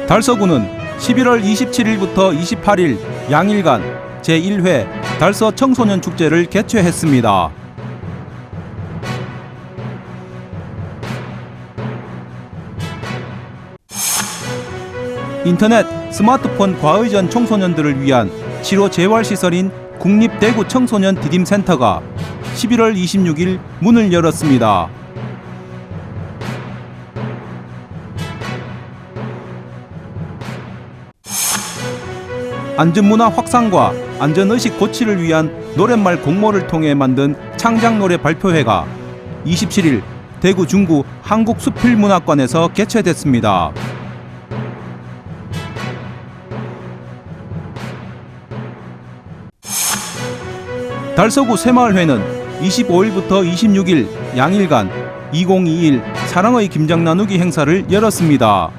달서구는 11월 27일부터 28일 양일간 제1회 달서 청소년 축제를 개최했습니다. 인터넷, 스마트폰 과의전 청소년들을 위한 치료 재활시설인 국립대구 청소년 디딤센터가 11월 26일 문을 열었습니다. 안전문화 확산과 안전의식 고취를 위한 노랫말 공모를 통해 만든 창작노래 발표회가 27일 대구 중구 한국수필문학관에서 개최됐습니다. 달서구 새마을회는 25일부터 26일 양일간 2021 사랑의 김장 나누기 행사를 열었습니다.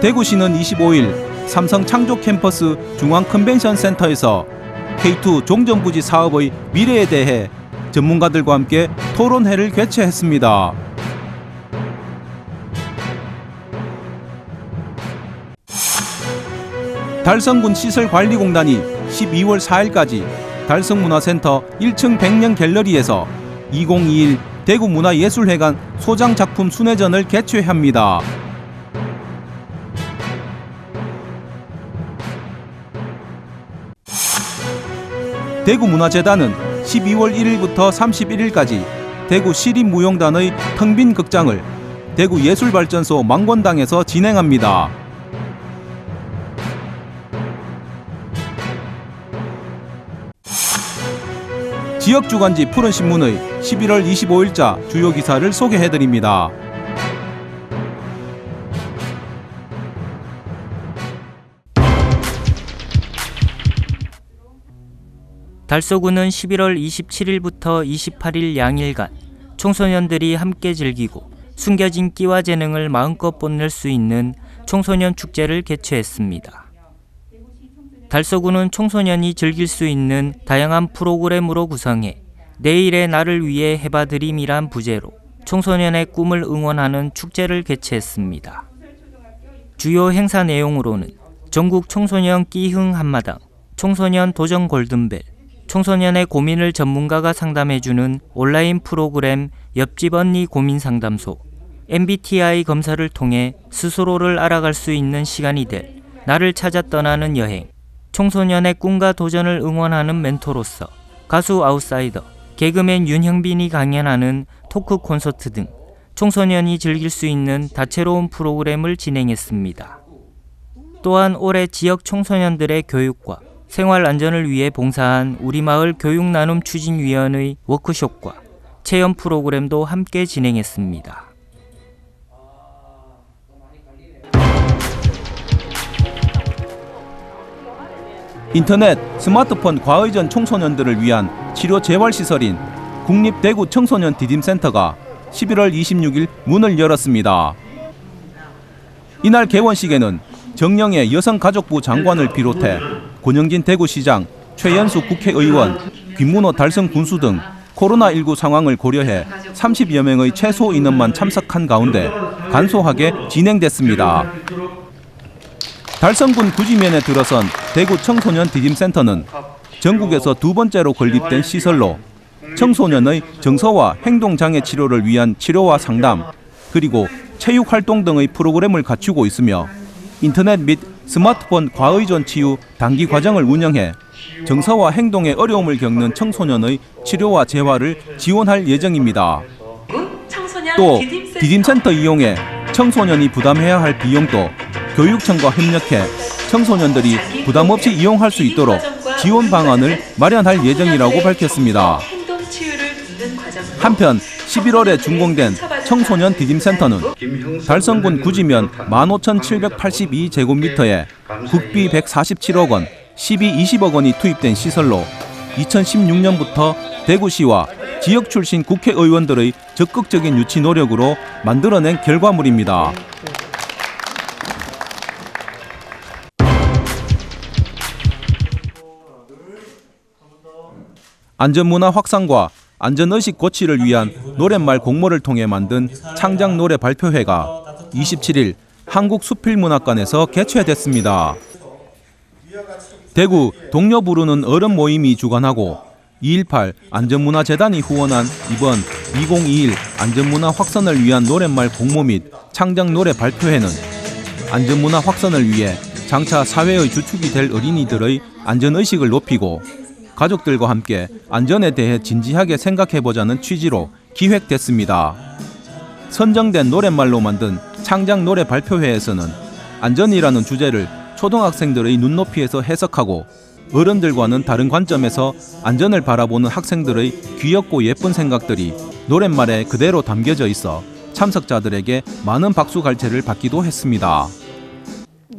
대구시는 25일 삼성 창조캠퍼스 중앙컨벤션센터에서 K2 종전부지 사업의 미래에 대해 전문가들과 함께 토론회를 개최했습니다. 달성군 시설관리공단이 12월 4일까지 달성문화센터 1층 100년 갤러리에서 2021 대구문화예술회관 소장작품 순회전을 개최합니다. 대구문화재단은 12월 1일부터 31일까지 대구 시립무용단의 텅빈 극장을 대구예술발전소 망원당에서 진행합니다. 지역주간지 푸른신문의 11월 25일자 주요 기사를 소개해드립니다. 달서구는 11월 27일부터 28일 양일간 청소년들이 함께 즐기고 숨겨진 끼와 재능을 마음껏 뽐낼 수 있는 청소년 축제를 개최했습니다. 달서구는 청소년이 즐길 수 있는 다양한 프로그램으로 구성해 내일의 나를 위해 해봐드림이란 부제로 청소년의 꿈을 응원하는 축제를 개최했습니다. 주요 행사 내용으로는 전국 청소년 끼흥 한마당, 청소년 도전 골든벨, 청소년의 고민을 전문가가 상담해주는 온라인 프로그램 옆집 언니 고민상담소, MBTI 검사를 통해 스스로를 알아갈 수 있는 시간이 될 나를 찾아 떠나는 여행, 청소년의 꿈과 도전을 응원하는 멘토로서 가수 아웃사이더, 개그맨 윤형빈이 강연하는 토크 콘서트 등 청소년이 즐길 수 있는 다채로운 프로그램을 진행했습니다. 또한 올해 지역 청소년들의 교육과 생활 안전을 위해 봉사한 우리마을 교육나눔 추진위원회 워크숍과 체험 프로그램도 함께 진행했습니다. 인터넷, 스마트폰 과의전 청소년들을 위한 치료 재활시설인 국립대구 청소년 디딤센터가 11월 26일 문을 열었습니다. 이날 개원식에는 정영애 여성가족부 장관을 비롯해 권영진 대구시장, 최연수 국회의원, 김문호 달성군수 등 코로나19 상황을 고려해 30여 명의 최소 인원만 참석한 가운데 간소하게 진행됐습니다. 달성군 구지면에 들어선 대구 청소년 디딤센터는 전국에서 두 번째로 건립된 시설로 청소년의 정서와 행동장애 치료를 위한 치료와 상담, 그리고 체육활동 등의 프로그램을 갖추고 있으며 인터넷 및 스마트폰 과의존 치유 단기 과정을 운영해 정서와 행동에 어려움을 겪는 청소년의 치료와 재활을 지원할 예정입니다. 또 디딤센터 이용해 청소년이 부담해야 할 비용도 교육청과 협력해 청소년들이 부담 없이 이용할 수 있도록 지원 방안을 마련할 예정이라고 밝혔습니다. 한편 11월에 준공된 청소년 디딤센터는 달성군 구지면 15,782제곱미터에 국비 147억 원, 시비 20억 원이 투입된 시설로 2016년부터 대구시와 지역 출신 국회의원들의 적극적인 유치 노력으로 만들어낸 결과물입니다. 안전문화 확산과 안전의식 고취를 위한 노랫말 공모를 통해 만든 창작 노래 발표회가 27일 한국수필문학관에서 개최됐습니다. 대구 동료 부르는 어른 모임이 주관하고 218 안전문화재단이 후원한 이번 2021 안전문화 확산을 위한 노랫말 공모 및 창작 노래 발표회는 안전문화 확산을 위해 장차 사회의 주축이 될 어린이들의 안전의식을 높이고 가족들과 함께 안전에 대해 진지하게 생각해보자는 취지로 기획됐습니다. 선정된 노랫말로 만든 창작 노래 발표회에서는 안전이라는 주제를 초등학생들의 눈높이에서 해석하고 어른들과는 다른 관점에서 안전을 바라보는 학생들의 귀엽고 예쁜 생각들이 노랫말에 그대로 담겨져 있어 참석자들에게 많은 박수갈채를 받기도 했습니다.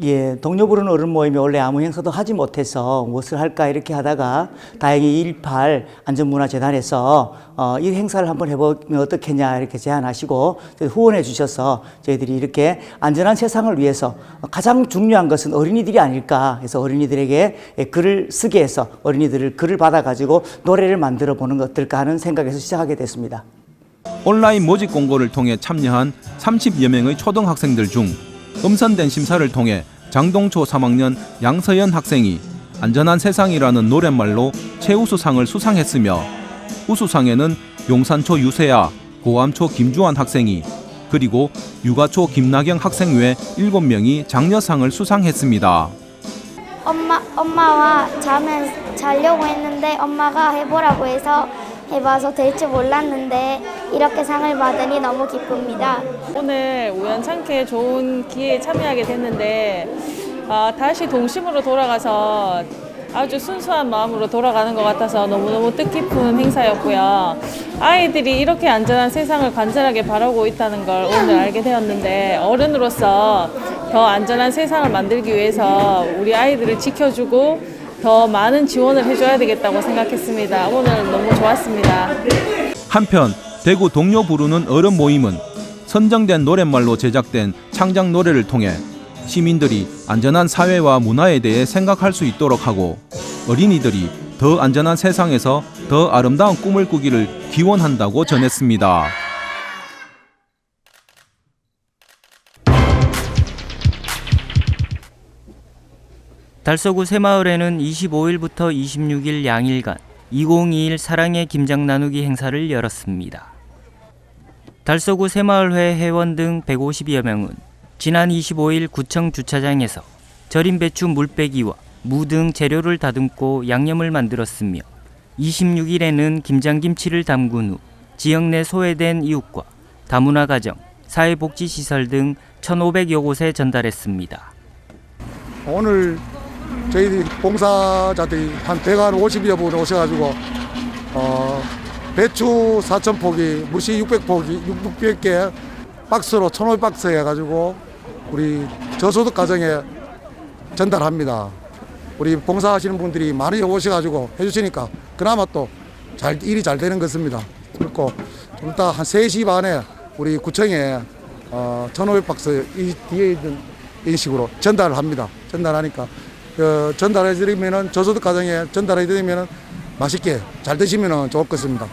예, 동료 부르는 어른 모임이 원래 아무 행사도 하지 못해서 무엇을 할까 이렇게 하다가 다행히 218 안전문화재단에서 이 행사를 한번 해보면 어떻겠냐 이렇게 제안하시고 후원해 주셔서 저희들이 이렇게 안전한 세상을 위해서 가장 중요한 것은 어린이들이 아닐까 해서 어린이들에게 글을 쓰게 해서 어린이들을 글을 받아가지고 노래를 만들어 보는 것 어떨까 하는 생각에서 시작하게 됐습니다. 온라인 모집 공고를 통해 참여한 30여 명의 초등학생들 중 음선된 심사를 통해 장동초 3학년 양서연 학생이 안전한 세상이라는 노랫말로 최우수상을 수상했으며 우수상에는 용산초 유세아, 고암초 김주환 학생이 그리고 육아초 김나경 학생 외 7명이 장려상을 수상했습니다. 엄마와 자려고 했는데 엄마가 해보라고 해서 해봐서 될 줄 몰랐는데 이렇게 상을 받으니 너무 기쁩니다. 오늘 우연찮게 좋은 기회에 참여하게 됐는데 다시 동심으로 돌아가서 아주 순수한 마음으로 돌아가는 것 같아서 너무너무 뜻깊은 행사였고요. 아이들이 이렇게 안전한 세상을 간절하게 바라고 있다는 걸 오늘 알게 되었는데 어른으로서 더 안전한 세상을 만들기 위해서 우리 아이들을 지켜주고 더 많은 지원을 해줘야 되겠다고 생각했습니다. 오늘 너무 좋았습니다. 한편 대구 동료 부르는 어른 모임은 선정된 노랫말로 제작된 창작 노래를 통해 시민들이 안전한 사회와 문화에 대해 생각할 수 있도록 하고 어린이들이 더 안전한 세상에서 더 아름다운 꿈을 꾸기를 기원한다고 전했습니다. 달서구 새마을에는 25일부터 26일 양일간 2021 사랑의 김장 나누기 행사를 열었습니다. 달서구 새마을회 회원 등 150여 명은 지난 25일 구청 주차장에서 절인 배추 물빼기와 무 등 재료를 다듬고 양념을 만들었으며 26일에는 김장김치를 담근 후 지역 내 소외된 이웃과 다문화 가정, 사회복지시설 등 1,500여 곳에 전달했습니다. 오늘 저희 봉사자들이 한 150여 분 오셔가지고 배추 4,000포기, 무시 600개 박스로 1,500박스 해가지고 우리 저소득 가정에 전달합니다. 우리 봉사하시는 분들이 많이 오셔가지고 해주시니까 그나마 또 일이 잘 되는 것 같습니다. 그리고 좀 이따 한 3시 반에 우리 구청에 1,500박스 이 뒤에 있는 인식으로 전달을 합니다. 전달하니까 전달해드리면은 저소득 가정에 전달해드리면은 맛있게 잘 드시면은 좋을 것 같습니다.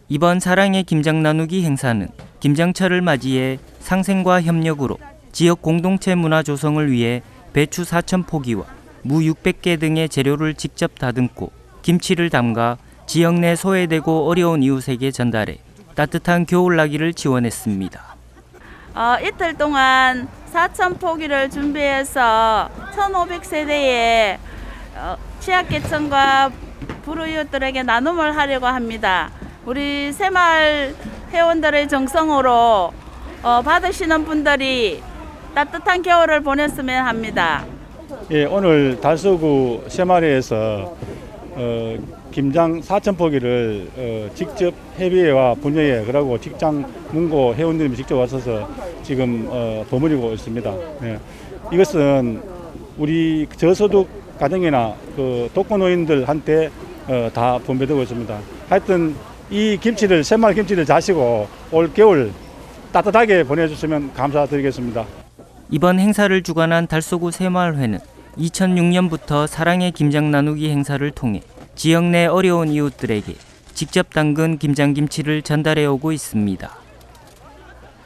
이번 사랑의 김장 나누기 행사는 김장철을 맞이해 상생과 협력으로 지역 공동체 문화 조성을 위해 배추 4,000포기와 무 600개 등의 재료를 직접 다듬고 김치를 담가 지역 내 소외되고 어려운 이웃에게 전달해 따뜻한 겨울나기를 지원했습니다. 이틀 동안 4,000포기를 준비해서 1,500세대의 취약계층과 불우이웃들에게 나눔을 하려고 합니다. 우리 새마을 회원들의 정성으로 받으시는 분들이 따뜻한 겨울을 보냈으면 합니다. 예, 오늘 달서구 새마을회에서 김장 4,000포기를 직접 해비회와 분여회 그리고 직장 문고 회원들이 직접 와서 지금 버무리고 있습니다. 예. 이것은 우리 저소득 가정이나 그 독거노인들한테 다 분배되고 있습니다. 하여튼 이 김치를 새마을 김치를 자시고 올 겨울 따뜻하게 보내주시면 감사드리겠습니다. 이번 행사를 주관한 달서구 새마을회는 2006년부터 사랑의 김장 나누기 행사를 통해 지역 내 어려운 이웃들에게 직접 담근 김장김치를 전달해 오고 있습니다.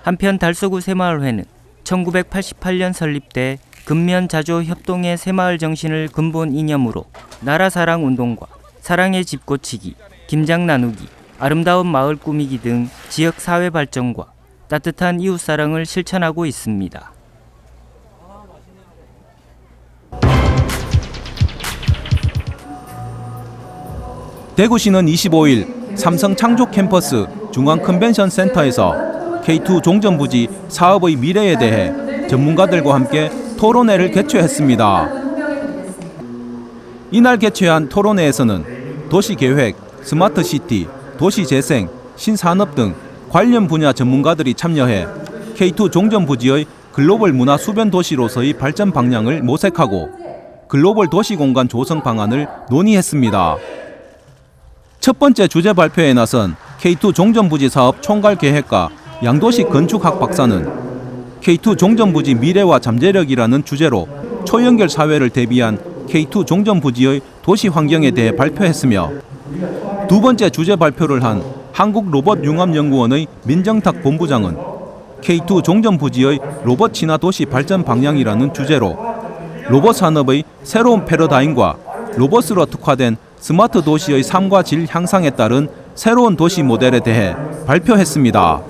한편 달서구 새마을회는 1988년 설립돼 근면자조 협동의 새마을 정신을 근본 이념으로 나라사랑 운동과 사랑의 집 고치기, 김장 나누기, 아름다운 마을 꾸미기 등 지역 사회 발전과 따뜻한 이웃사랑을 실천하고 있습니다. 대구시는 25일 삼성 창조 캠퍼스 중앙 컨벤션 센터에서 K2 종전부지 사업의 미래에 대해 전문가들과 함께 토론회를 개최했습니다. 이날 개최한 토론회에서는 도시계획, 스마트시티, 도시재생, 신산업 등 관련 분야 전문가들이 참여해 K2 종전부지의 글로벌 문화 수변 도시로서의 발전 방향을 모색하고 글로벌 도시공간 조성 방안을 논의했습니다. 첫 번째 주제 발표에 나선 K2 종전부지 사업 총괄 계획가 양도식 건축학 박사는 K2 종전부지 미래와 잠재력이라는 주제로 초연결 사회를 대비한 K2 종전부지의 도시 환경에 대해 발표했으며 두 번째 주제 발표를 한 한국로봇융합연구원의 민정탁 본부장은 K2 종전부지의 로봇 친화 도시 발전 방향이라는 주제로 로봇 산업의 새로운 패러다임과 로봇으로 특화된 스마트 도시의 삶과 질 향상에 따른 새로운 도시 모델에 대해 발표했습니다.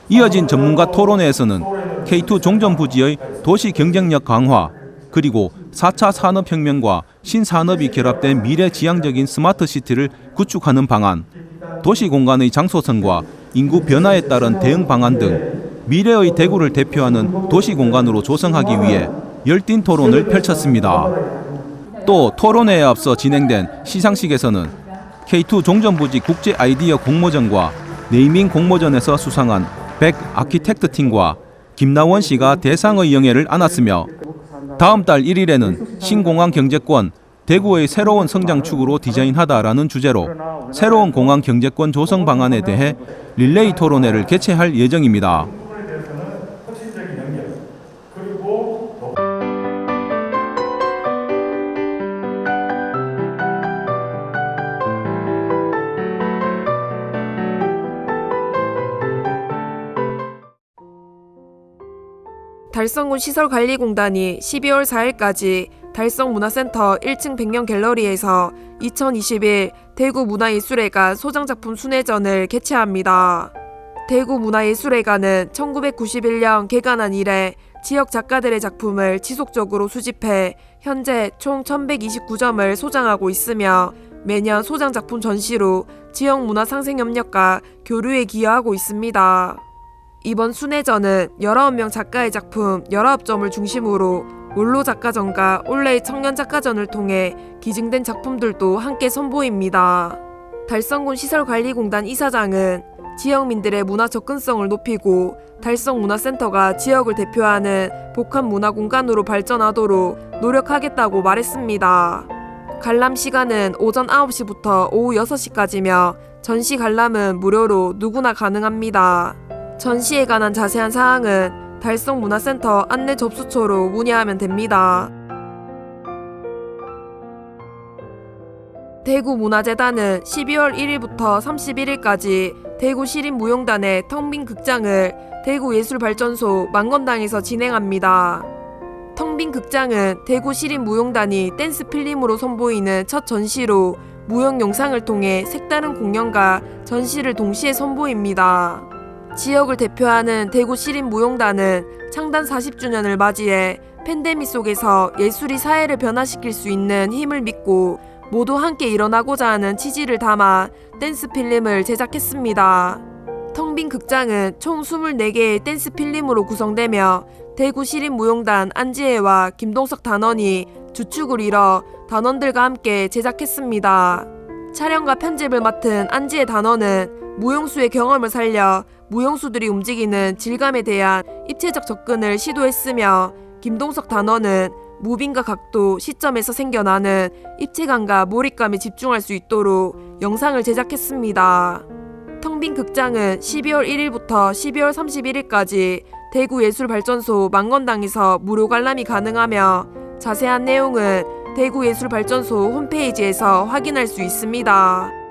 이어진 전문가 토론회에서는 K2 종전부지의 도시 경쟁력 강화, 그리고 4차 산업혁명과 신산업이 결합된 미래지향적인 스마트시티를 구축하는 방안, 도시공간의 장소성과 인구 변화에 따른 대응 방안 등 미래의 대구를 대표하는 도시공간으로 조성하기 위해 열띤 토론을 펼쳤습니다. 또 토론회에 앞서 진행된 시상식에서는 K2 종전부지 국제 아이디어 공모전과 네이밍 공모전에서 수상한 백 아키텍트 팀과 김나원 씨가 대상의 영예를 안았으며 다음 달 1일에는 신공항 경제권, 대구의 새로운 성장축으로 디자인하다라는 주제로 새로운 공항 경제권 조성 방안에 대해 릴레이 토론회를 개최할 예정입니다. 달성군 시설관리공단이 12월 4일까지 달성문화센터 1층 백년 갤러리에서 2021 대구문화예술회관 소장작품 순회전을 개최합니다. 대구문화예술회관은 1991년 개관한 이래 지역 작가들의 작품을 지속적으로 수집해 현재 총 1129점을 소장하고 있으며 매년 소장작품 전시로 지역 문화 상생 협력과 교류에 기여하고 있습니다. 이번 순회전은 19명 작가의 작품 19점을 중심으로 원로작가전과 올레의 청년작가전을 통해 기증된 작품들도 함께 선보입니다. 달성군 시설관리공단 이사장은 지역민들의 문화 접근성을 높이고 달성문화센터가 지역을 대표하는 복합 문화공간으로 발전하도록 노력하겠다고 말했습니다. 관람 시간은 오전 9시부터 오후 6시까지며 전시 관람은 무료로 누구나 가능합니다. 전시에 관한 자세한 사항은 달성문화센터 안내 접수처로 문의하면 됩니다. 대구문화재단은 12월 1일부터 31일까지 대구시립무용단의 텅빈 극장을 대구예술발전소 만건당에서 진행합니다. 텅빈 극장은 대구시립무용단이 댄스 필름으로 선보이는 첫 전시로 무용 영상을 통해 색다른 공연과 전시를 동시에 선보입니다. 지역을 대표하는 대구시립무용단은 창단 40주년을 맞이해 팬데믹 속에서 예술이 사회를 변화시킬 수 있는 힘을 믿고 모두 함께 일어나고자 하는 취지를 담아 댄스 필름을 제작했습니다. 텅빈 극장은 총 24개의 댄스 필름으로 구성되며 대구시립무용단 안지혜와 김동석 단원이 주축을 이뤄 단원들과 함께 제작했습니다. 촬영과 편집을 맡은 안지혜 단원은 무용수의 경험을 살려 무용수들이 움직이는 질감에 대한 입체적 접근을 시도했으며 김동석 단원은 무빙과 각도, 시점에서 생겨나는 입체감과 몰입감에 집중할 수 있도록 영상을 제작했습니다. 텅 빈 극장은 12월 1일부터 12월 31일까지 대구예술발전소 망건당에서 무료 관람이 가능하며 자세한 내용은 대구예술발전소 홈페이지에서 확인할 수 있습니다.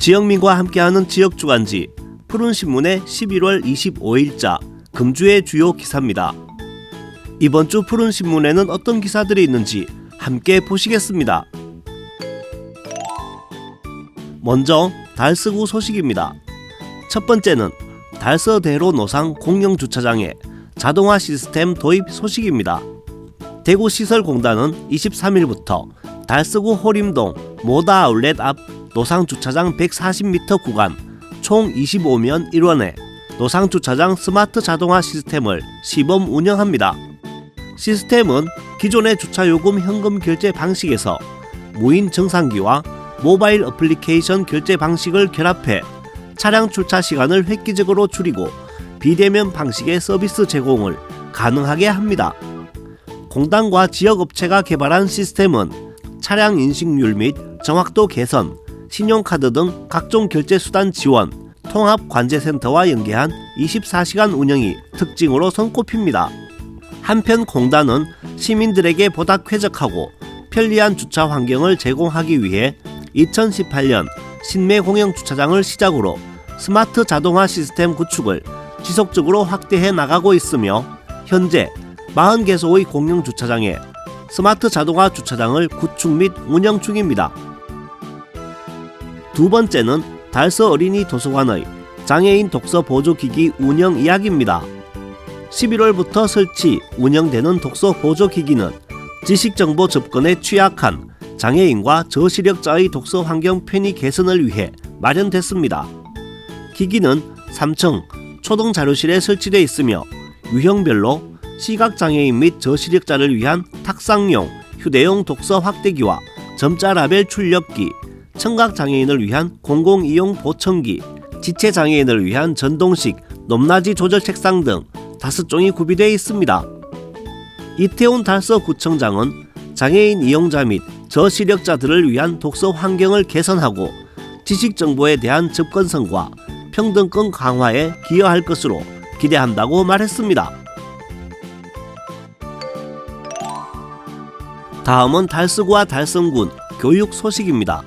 지역민과 함께하는 지역주간지 푸른신문의 11월 25일자 금주의 주요 기사입니다. 이번 주 푸른신문에는 어떤 기사들이 있는지 함께 보시겠습니다. 먼저 달서구 소식입니다. 첫 번째는 달서대로 노상 공영주차장에 자동화 시스템 도입 소식입니다. 대구시설공단은 23일부터 달서구 호림동 모다 아울렛 앞 노상주차장 140m 구간 총 25면 1원에 노상주차장 스마트 자동화 시스템을 시범 운영합니다. 시스템은 기존의 주차요금 현금 결제 방식에서 무인 정상기와 모바일 어플리케이션 결제 방식을 결합해 차량 출차 시간을 획기적으로 줄이고 비대면 방식의 서비스 제공을 가능하게 합니다. 공단과 지역업체가 개발한 시스템은 차량 인식률 및 정확도 개선, 신용카드 등 각종 결제수단 지원, 통합관제센터와 연계한 24시간 운영이 특징으로 손꼽힙니다. 한편 공단은 시민들에게 보다 쾌적하고 편리한 주차 환경을 제공하기 위해 2018년 신매 공영주차장을 시작으로 스마트 자동화 시스템 구축을 지속적으로 확대해 나가고 있으며 현재 40개소의 공영주차장에 스마트 자동화 주차장을 구축 및 운영 중입니다. 두 번째는 달서 어린이 도서관의 장애인 독서 보조기기 운영 이야기입니다. 11월부터 설치, 운영되는 독서 보조기기는 지식정보 접근에 취약한 장애인과 저시력자의 독서 환경 편의 개선을 위해 마련됐습니다. 기기는 3층 초등 자료실에 설치되어 있으며 유형별로 시각장애인 및 저시력자를 위한 탁상용, 휴대용 독서 확대기와 점자 라벨 출력기, 청각장애인을 위한 공공이용 보청기, 지체장애인을 위한 전동식 높낮이 조절 책상 등 5종이 구비되어 있습니다. 이태훈 달서구청장은 장애인 이용자 및 저시력자들을 위한 독서 환경을 개선하고 지식정보에 대한 접근성과 평등권 강화에 기여할 것으로 기대한다고 말했습니다. 다음은 달서구와 달성군 교육 소식입니다.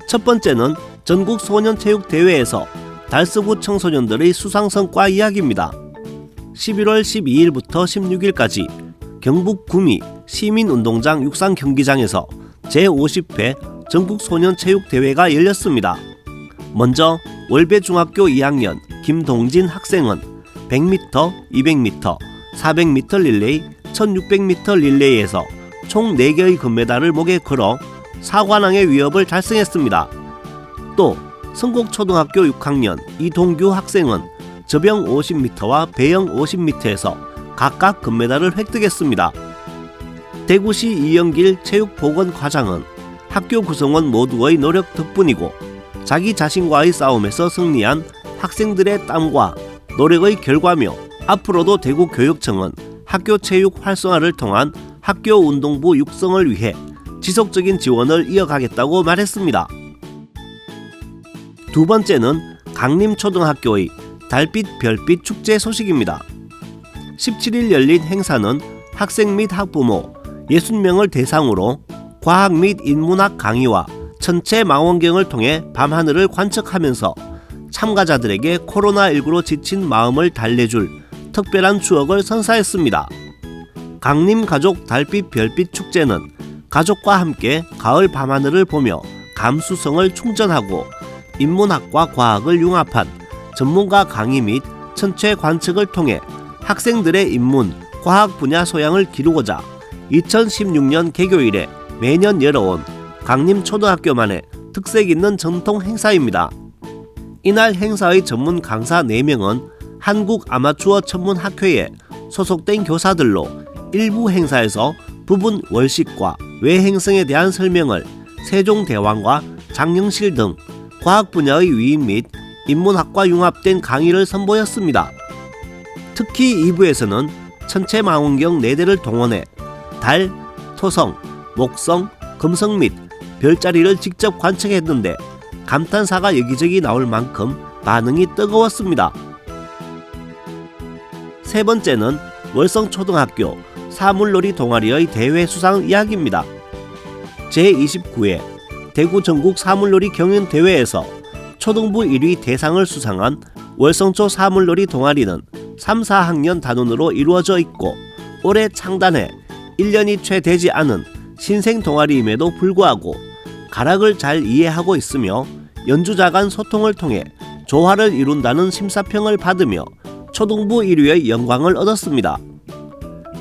첫 번째는 전국 소년체육대회에서 달서구 청소년들의 수상성과 이야기입니다. 11월 12일부터 16일까지 경북 구미 시민운동장 육상경기장에서 제50회 전국소년체육대회가 열렸습니다. 먼저 월배중학교 2학년 김동진 학생은 100m, 200m, 400m 릴레이, 1600m 릴레이에서 총 4개의 금메달을 목에 걸어 사관왕의 위협을 달성했습니다. 또 성곡초등학교 6학년 이동규 학생은 저병 50m와 배영 50m에서 각각 금메달을 획득했습니다. 대구시 이영길 체육보건과장은 학교 구성원 모두의 노력 덕분이고 자기 자신과의 싸움에서 승리한 학생들의 땀과 노력의 결과며 앞으로도 대구교육청은 학교 체육 활성화를 통한 학교 운동부 육성을 위해 지속적인 지원을 이어가겠다고 말했습니다. 두 번째는 강림초등학교의 달빛 별빛 축제 소식입니다. 17일 열린 행사는 학생 및 학부모 60명을 대상으로 과학 및 인문학 강의와 천체 망원경을 통해 밤하늘을 관측하면서 참가자들에게 코로나19로 지친 마음을 달래줄 특별한 추억을 선사했습니다. 강림가족 달빛 별빛 축제는 가족과 함께 가을 밤하늘을 보며 감수성을 충전하고 인문학과 과학을 융합한 전문가 강의 및 천체 관측을 통해 학생들의 인문, 과학 분야 소양을 기르고자 2016년 개교 이래 매년 열어온 강림초등학교만의 특색 있는 전통 행사입니다. 이날 행사의 전문 강사 4명은 한국아마추어 천문학회의 소속된 교사들로 일부 행사에서 부분 월식과 외행성에 대한 설명을 세종대왕과 장영실 등 과학 분야의 위인 및 인문학과 융합된 강의를 선보였습니다. 특히 2부에서는 천체망원경 4대를 동원해 달, 토성, 목성, 금성 및 별자리를 직접 관측했는데 감탄사가 여기저기 나올 만큼 반응이 뜨거웠습니다. 세 번째는 월성초등학교 사물놀이 동아리의 대회 수상 이야기입니다. 제29회 대구 전국 사물놀이 경연대회에서 초등부 1위 대상을 수상한 월성초 사물놀이 동아리는 3, 4학년 단원으로 이루어져 있고 올해 창단해 1년이 채 되지 않은 신생 동아리임에도 불구하고 가락을 잘 이해하고 있으며 연주자 간 소통을 통해 조화를 이룬다는 심사평을 받으며 초등부 1위의 영광을 얻었습니다.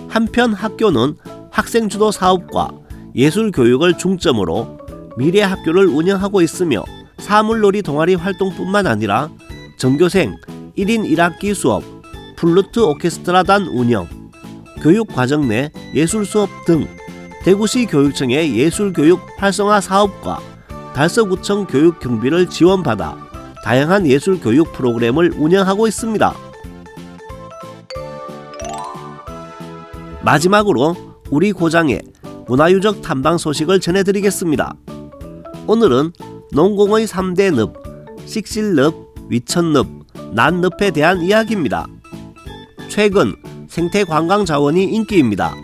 한편 학교는 학생주도 사업과 예술교육을 중점으로 미래학교를 운영하고 있으며 사물놀이 동아리 활동뿐만 아니라 전교생 1인 1학기 수업, 플루트 오케스트라단 운영, 교육과정 내 예술수업 등 대구시 교육청의 예술교육 활성화 사업과 달서구청 교육경비를 지원받아 다양한 예술교육 프로그램을 운영하고 있습니다. 마지막으로 우리 고장의 문화유적 탐방 소식을 전해드리겠습니다. 오늘은 농공의 3대 늪, 식실늪, 위천늪, 난늪에 대한 이야기입니다. 최근 생태관광자원이 인기입니다.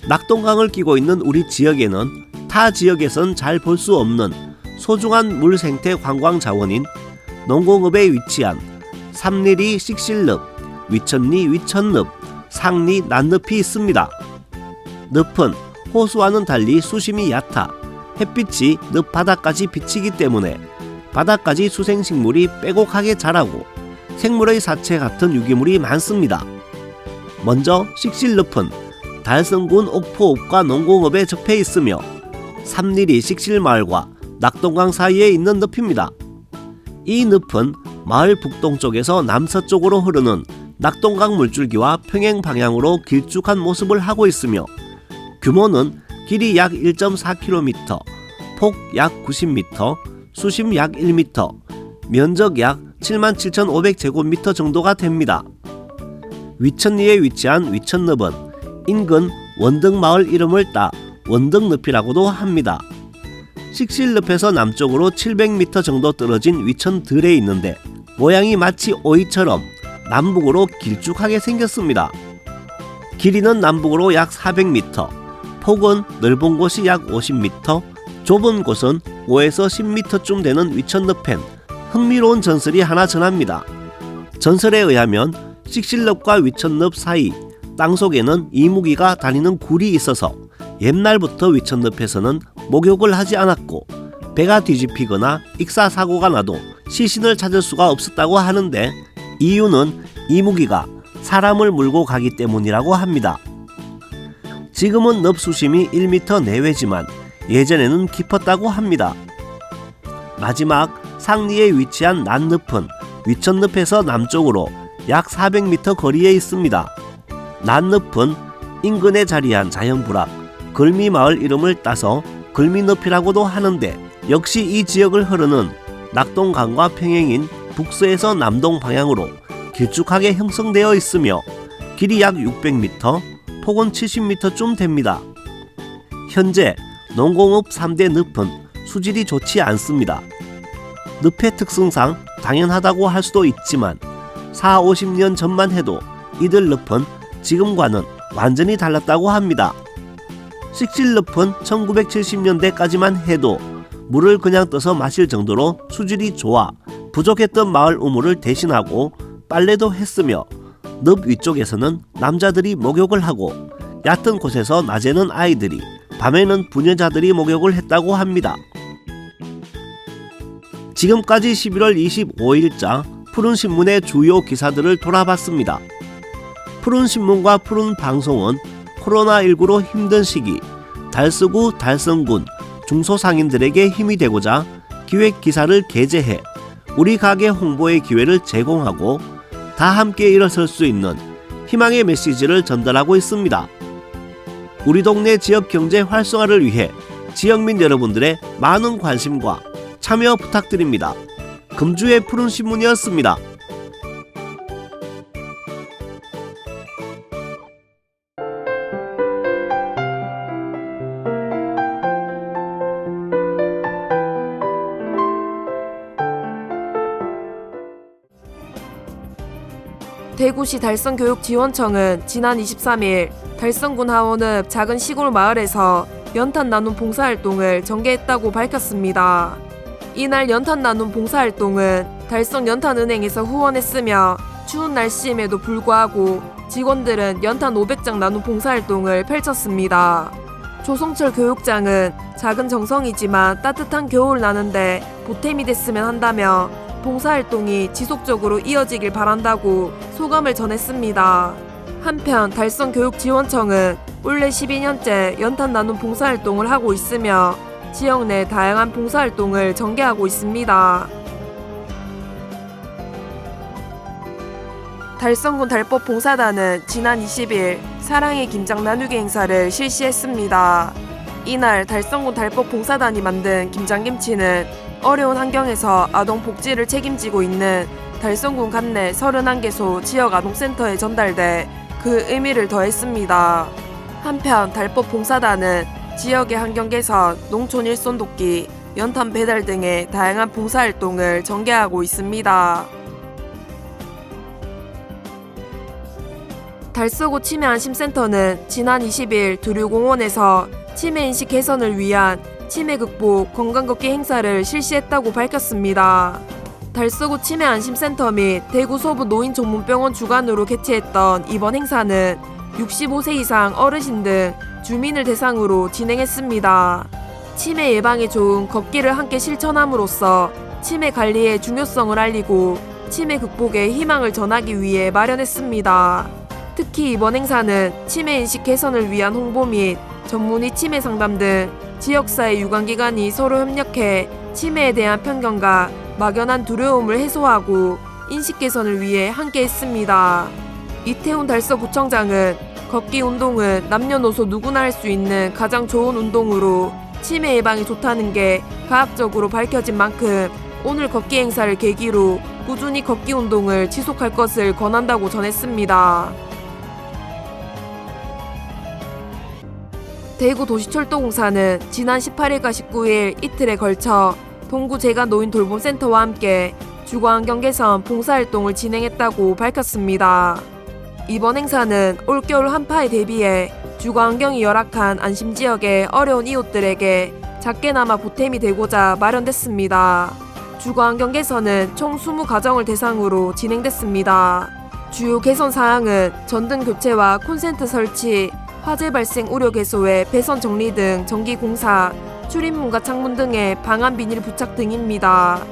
낙동강을 끼고 있는 우리 지역에는 타 지역에선 잘 볼 수 없는 소중한 물생태 관광자원인 농공읍에 위치한 삼리리 식실늪, 위천리 위천늪, 상리 난늪이 있습니다. 늪은 호수와는 달리 수심이 얕아 햇빛이 늪 바닥까지 비치기 때문에 바닥까지 수생식물이 빼곡하게 자라고 생물의 사체 같은 유기물이 많습니다. 먼저 식실늪은 달성군 옥포읍과 농공읍에 접해 있으며 삼리리 식실마을과 낙동강 사이에 있는 늪입니다. 이 늪은 마을 북동쪽에서 남서쪽으로 흐르는 낙동강 물줄기와 평행 방향으로 길쭉한 모습을 하고 있으며 규모는 길이 약 1.4km, 폭 약 90m, 수심 약 1m, 면적 약 77,500제곱미터 정도가 됩니다. 위천리에 위치한 위천늪은 인근 원등마을 이름을 따 원등늪이라고도 합니다. 식실늪에서 남쪽으로 700m 정도 떨어진 위천들에 있는데 모양이 마치 오이처럼 남북으로 길쭉하게 생겼습니다. 길이는 남북으로 약 400m, 폭은 넓은 곳이 약 50m, 좁은 곳은 5에서 10m쯤 되는 위천늪엔 흥미로운 전설이 하나 전합니다. 전설에 의하면 식실늪과 위천늪 사이 땅속에는 이무기가 다니는 굴이 있어서 옛날부터 위천늪에서는 목욕을 하지 않았고 배가 뒤집히거나 익사사고가 나도 시신을 찾을 수가 없었다고 하는데 이유는 이무기가 사람을 물고 가기 때문이라고 합니다. 지금은 늪 수심이 1m 내외지만 예전에는 깊었다고 합니다. 마지막 상리에 위치한 난늪은 위천늪에서 남쪽으로 약 400m 거리에 있습니다. 난늪은 인근에 자리한 자연불악 걸미마을 이름을 따서 걸미늪이라고도 하는데 역시 이 지역을 흐르는 낙동강과 평행인 북서에서 남동 방향으로 길쭉하게 형성되어 있으며 길이 약 600m, 폭은 70m쯤 됩니다. 현재 농공읍 3대 늪은 수질이 좋지 않습니다. 늪의 특성상 당연하다고 할 수도 있지만 40-50년 전만 해도 이들 늪은 지금과는 완전히 달랐다고 합니다. 식실늪은 1970년대까지만 해도 물을 그냥 떠서 마실 정도로 수질이 좋아 부족했던 마을 우물을 대신하고 빨래도 했으며 늪 위쪽에서는 남자들이 목욕을 하고 얕은 곳에서 낮에는 아이들이 밤에는 부녀자들이 목욕을 했다고 합니다. 지금까지 11월 25일자 푸른신문의 주요 기사들을 돌아봤습니다. 푸른신문과 푸른방송은 코로나19로 힘든 시기 달서구 달성군 중소상인들에게 힘이 되고자 기획기사를 게재해 우리 가게 홍보의 기회를 제공하고 다 함께 일어설 수 있는 희망의 메시지를 전달하고 있습니다. 우리 동네 지역 경제 활성화를 위해 지역민 여러분들의 많은 관심과 참여 부탁드립니다. 금주의 푸른 신문이었습니다. 대구시 달성교육지원청은 지난 23일 달성군 하원읍 작은 시골 마을에서 연탄 나눔 봉사활동을 전개했다고 밝혔습니다. 이날 연탄 나눔 봉사활동은 달성 연탄은행에서 후원했으며 추운 날씨임에도 불구하고 직원들은 연탄 500장 나눔 봉사활동을 펼쳤습니다. 조성철 교육장은 작은 정성이지만 따뜻한 겨울 나는데 보탬이 됐으면 한다며 봉사활동이 지속적으로 이어지길 바란다고 소감을 전했습니다. 한편 달성교육지원청은 올해 12년째 연탄 나눔 봉사활동을 하고 있으며 지역 내 다양한 봉사활동을 전개하고 있습니다. 달성군 달법 봉사단은 지난 20일 사랑의 김장 나누기 행사를 실시했습니다. 이날 달성군 달법 봉사단이 만든 김장김치는 어려운 환경에서 아동 복지를 책임지고 있는 달성군 관내 31개소 지역 아동센터에 전달돼 그 의미를 더했습니다. 한편 달법 봉사단은 지역의 환경 개선, 농촌 일손 돕기, 연탄 배달 등의 다양한 봉사활동을 전개하고 있습니다. 달서구 치매안심센터는 지난 20일 두류공원에서 치매인식 개선을 위한 치매 극복 건강걷기 행사를 실시했다고 밝혔습니다. 달서구 치매안심센터 및 대구 소부 노인전문병원 주관으로 개최했던 이번 행사는 65세 이상 어르신 등 주민을 대상으로 진행했습니다. 치매 예방에 좋은 걷기를 함께 실천함으로써 치매 관리의 중요성을 알리고 치매 극복에 희망을 전하기 위해 마련했습니다. 특히 이번 행사는 치매인식 개선을 위한 홍보 및 전문의 치매 상담 등 지역사회 유관기관이 서로 협력해 치매에 대한 편견과 막연한 두려움을 해소하고 인식 개선을 위해 함께했습니다. 이태훈 달서구청장은 걷기 운동은 남녀노소 누구나 할 수 있는 가장 좋은 운동으로 치매 예방에 좋다는 게 과학적으로 밝혀진 만큼 오늘 걷기 행사를 계기로 꾸준히 걷기 운동을 지속할 것을 권한다고 전했습니다. 대구도시철도공사는 지난 18일과 19일 이틀에 걸쳐 동구재가노인돌봄센터와 함께 주거환경 개선 봉사활동을 진행했다고 밝혔습니다. 이번 행사는 올겨울 한파에 대비해 주거환경이 열악한 안심지역의 어려운 이웃들에게 작게나마 보탬이 되고자 마련됐습니다. 주거환경 개선은 총 20가정을 대상으로 진행됐습니다. 주요 개선 사항은 전등 교체와 콘센트 설치, 화재 발생 우려 개소의 배선 정리 등 전기 공사, 출입문과 창문 등의 방한 비닐 부착 등입니다.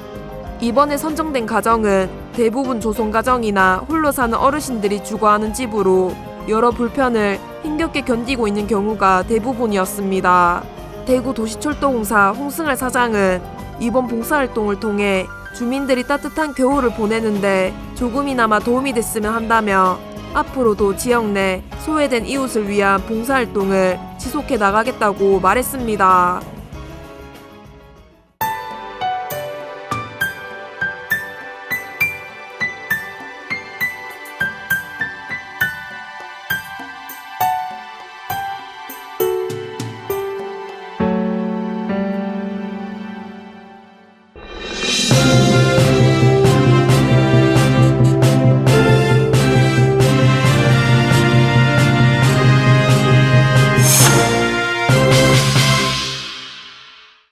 이번에 선정된 가정은 대부분 조선가정이나 홀로 사는 어르신들이 주거하는 집으로 여러 불편을 힘겹게 견디고 있는 경우가 대부분이었습니다. 대구도시철도공사 홍승할 사장은 이번 봉사활동을 통해 주민들이 따뜻한 겨울을 보내는데 조금이나마 도움이 됐으면 한다며 앞으로도 지역 내 소외된 이웃을 위한 봉사활동을 지속해 나가겠다고 말했습니다.